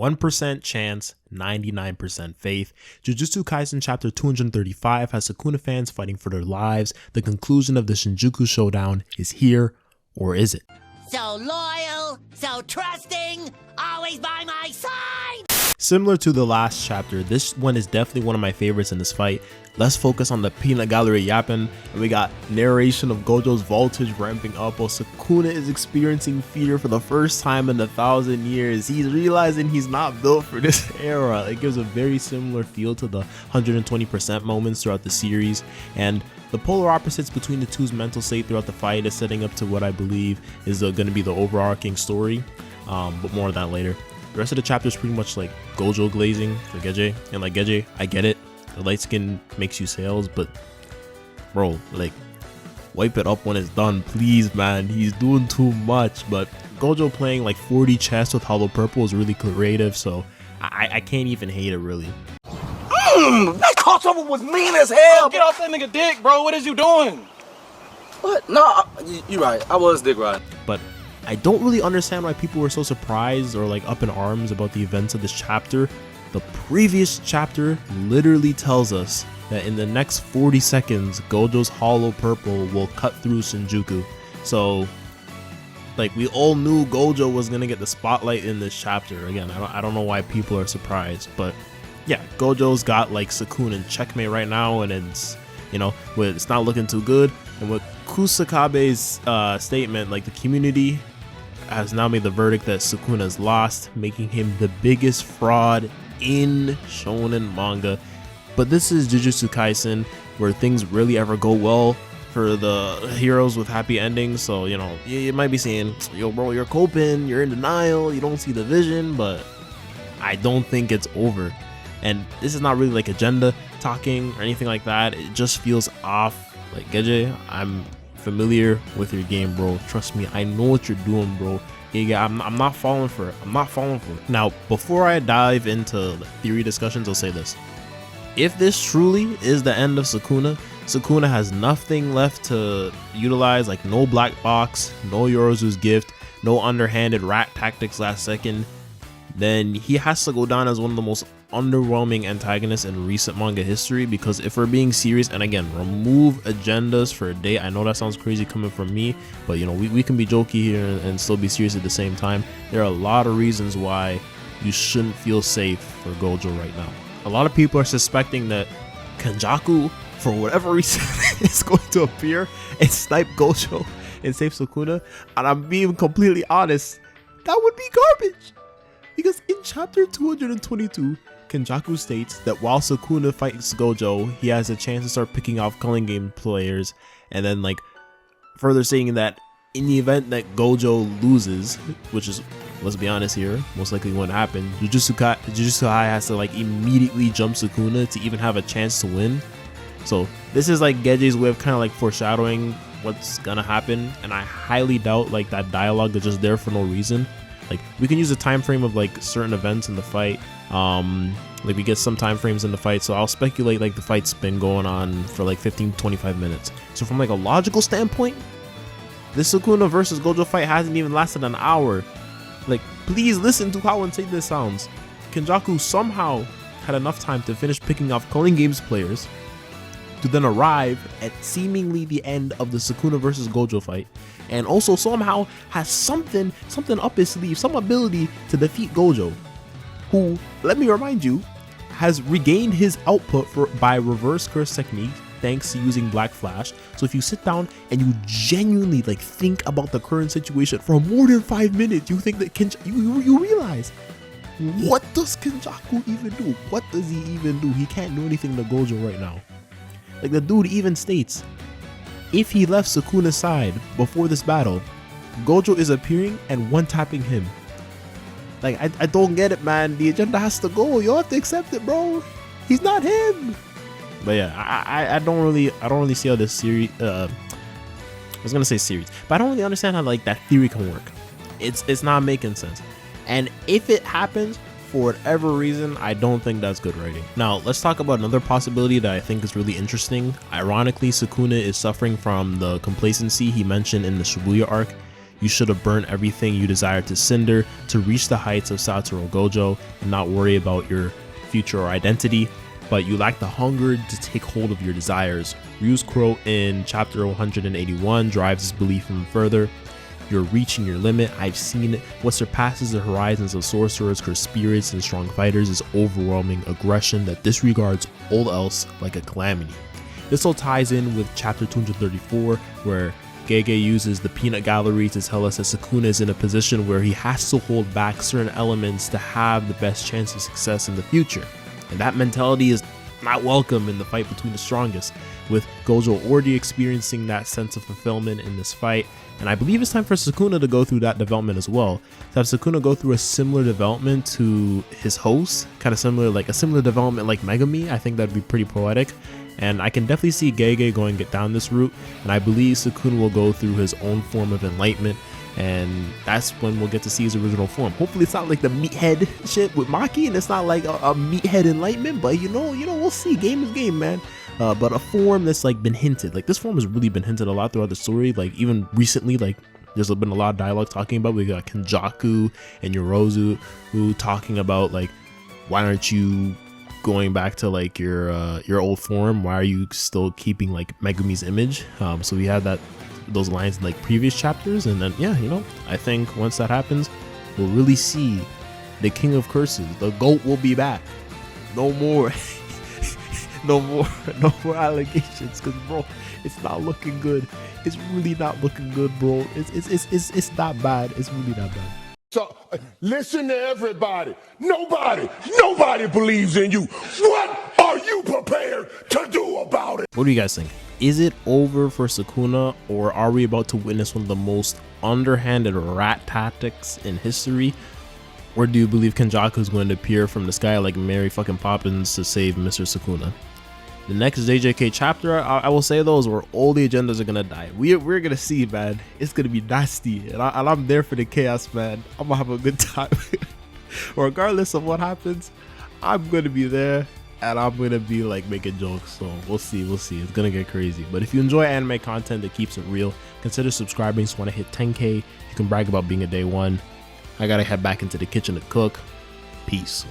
1% chance, 99% faith. Jujutsu Kaisen chapter 235 has Sukuna fans fighting for their lives. The conclusion of the Shinjuku showdown is here, or is it? So loyal, so trusting, always by my side! Similar to the last chapter, this one is definitely one of my favorites in this fight. Let's focus on the peanut gallery yapping, and we got narration of Gojo's voltage ramping up while Sukuna is experiencing fear for the first time in 1,000 years. He's realizing he's not built for this era. It gives a very similar feel to the 120% moments throughout the series, and the polar opposites between the two's mental state throughout the fight is setting up to what I believe is going to be the overarching story, but more of that later. The rest of the chapter is pretty much like Gojo glazing for Geje, and like Geje, I get it. The light skin makes you sales, but bro, like, wipe it up when it's done, please, man. He's doing too much. But Gojo playing like 40 chess with hollow purple is really creative, so I can't even hate it, really. That crossover was mean as hell. Get off that nigga dick, bro. What is you doing? What? No, you right. I was dick riding. But I don't really understand why people were so surprised or like up in arms about the events of this chapter. The previous chapter literally tells us that in the next 40 seconds, Gojo's hollow purple will cut through Shinjuku. So, like, we all knew Gojo was gonna get the spotlight in this chapter. Again, I don't know why people are surprised, but yeah, Gojo's got like Sukuna in checkmate right now, and it's, you know, it's not looking too good. And with Kusakabe's statement, like, the community has now made the verdict that Sukuna's lost, making him the biggest fraud in shonen manga. But this is Jujutsu Kaisen, where things really ever go well for the heroes with happy endings. So, you know, you might be saying, yo bro, you're coping, you're in denial, you don't see the vision, but I don't think it's over. And this is not really like agenda talking or anything like that. It just feels off. Like, Geje, I'm familiar with your game, bro. Trust me, I know what you're doing, bro. Yeah, I'm not falling for it. I'm not falling for it. Now, before I dive into theory discussions, I'll say this. If this truly is the end of Sukuna, Sukuna has nothing left to utilize, like no black box, no Yorozu's gift, no underhanded rat tactics last second, then he has to go down as one of the most underwhelming antagonists in recent manga history. Because if we're being serious, and again, remove agendas for a day, I know that sounds crazy coming from me, but you know, we can be jokey here and still be serious at the same time. There are a lot of reasons why you shouldn't feel safe for Gojo right now. A lot of people are suspecting that Lenjaku, for whatever reason, is going to appear and snipe Gojo and save Sukuna, and I'm being completely honest, that would be garbage. Because in chapter 222, Lenjaku states that while Sukuna fights Gojo, he has a chance to start picking off culling game players, and then like further saying that in the event that Gojo loses, which is, let's be honest here, most likely won't happen, Jujutsu Kai has to like immediately jump Sukuna to even have a chance to win. So this is like Geje's way of kind of like foreshadowing what's gonna happen, and I highly doubt like that dialogue is just there for no reason. Like, we can use a time frame of like certain events in the fight. Like, we get some time frames in the fight, so I'll speculate like the fight's been going on for like 15-25 minutes. So from like a logical standpoint, this Sukuna versus Gojo fight hasn't even lasted an hour. Like, please listen to how insane this sounds. Lenjaku somehow had enough time to finish picking off culling games players to then arrive at seemingly the end of the Sukuna versus Gojo fight, and also somehow has something up his sleeve, some ability to defeat Gojo, who, let me remind you, has regained his output by reverse curse technique thanks to using Black Flash. So if you sit down and you genuinely like think about the current situation for more than 5 minutes, you think that you realize, what does Lenjaku even do? What does he even do? He can't do anything to Gojo right now. Like, the dude even states, if he left Sukuna's side before this battle, Gojo is appearing and one-tapping him. Like, I don't get it, man. The agenda has to go. You have to accept it, bro. He's not him. But yeah, I don't really see how this series, I was gonna say series, but I don't really understand how like that theory can work. It's not making sense. And if it happens, for whatever reason, I don't think that's good writing. Now, let's talk about another possibility that I think is really interesting. Ironically, Sukuna is suffering from the complacency he mentioned in the Shibuya arc. You should have burned everything you desired to cinder to reach the heights of Satoru Gojo and not worry about your future or identity, but you lack the hunger to take hold of your desires. Ryu's quote in chapter 181 drives this belief even further. You're reaching your limit. I've seen it. What surpasses the horizons of sorcerers, cursed spirits, and strong fighters is overwhelming aggression that disregards all else like a calamity. This all ties in with chapter 234, where Gege uses the peanut gallery to tell us that Sukuna is in a position where he has to hold back certain elements to have the best chance of success in the future. And that mentality is not welcome in the fight between the strongest, with Gojo already experiencing that sense of fulfillment in this fight. And I believe it's time for Sukuna to go through that development as well. To have Sukuna go through a similar development to his host, kind of similar, like a similar development like Megumi, I think that'd be pretty poetic. And I can definitely see Gege going down this route, and I believe Sukuna will go through his own form of enlightenment, and that's when we'll get to see his original form. Hopefully it's not like the meathead shit with Maki, and it's not like a meathead enlightenment, but you know, we'll see. Game is game, man. But a form that's like been hinted, like this form has really been hinted a lot throughout the story. Like even recently, like there's been a lot of dialogue talking about, we got Lenjaku and Yorozu who talking about like, why aren't you going back to like your old form? Why are you still keeping like Megumi's image? So we had those lines in like previous chapters, and then yeah, you know, I think once that happens, we'll really see the King of Curses. The GOAT will be back. No more no more allegations, because bro, it's not looking good. It's really not looking good, bro. It's not bad. It's really not bad. So listen to everybody. Nobody believes in you. What are you prepared to do about it? What do you guys think? Is it over for Sukuna, or are we about to witness one of the most underhanded rat tactics in history? Or do you believe Lenjaku is going to appear from the sky like Mary fucking Poppins to save Mr. Sukuna? The next JJK chapter, I will say those, where all the agendas are gonna die. We're gonna see, man. It's gonna be nasty, and I'm there for the chaos, man. I'm gonna have a good time. Regardless of what happens, I'm gonna be there, and I'm gonna be like making jokes. So we'll see. It's gonna get crazy. But if you enjoy anime content that keeps it real, consider subscribing. So when I hit 10K, you can brag about being a day one. I gotta head back into the kitchen to cook. Peace.